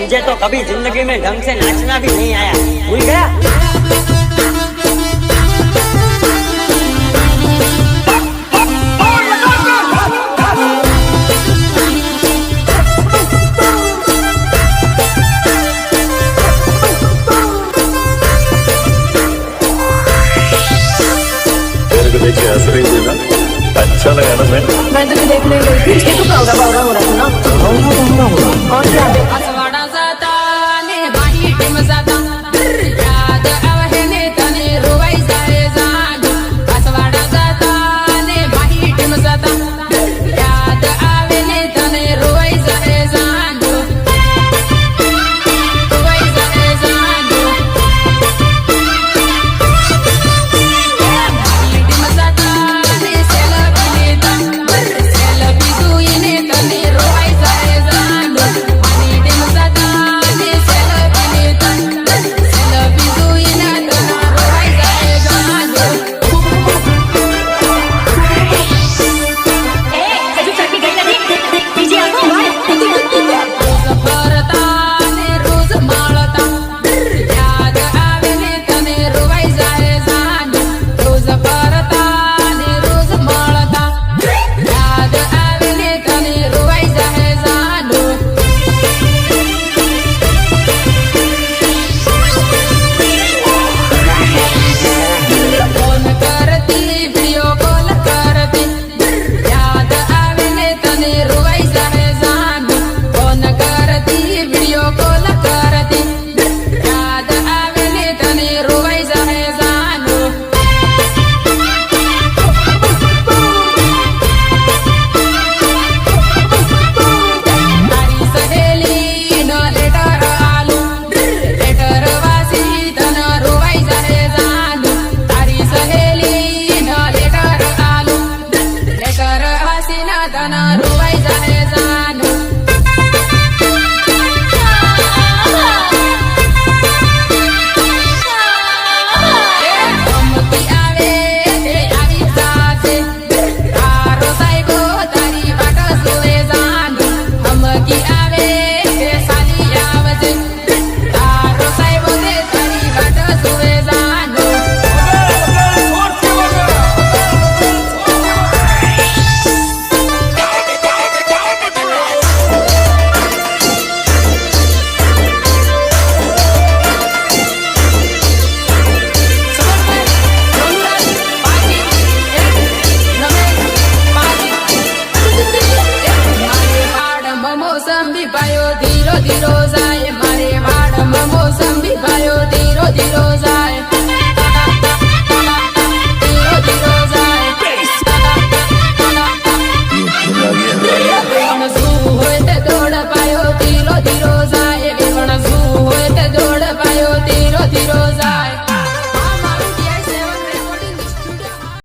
तुझे तो कभी जिंदगी में ढंग से नाचना भी नहीं आया, भूल गया? तेरे को देख के हंस रही थी ना, अच्छा लगा ना? मैं तो देखने गई थी, इसके तो भावगा हो रहा था ना, भावगा और क्या असवाड़ा जाता ने बाही टीम जाता याद आवे ने तने रोवाई जाए जादू असवाड़ा जाता ने बाही टीम जाता याद आवे ने तने रोवाई जाए जादू रोवाई जाए जादू बाही टीम जाता ने सेलबी ने सेलबी तू इने तने रोवाई जाए जादू बाही टीम जाताना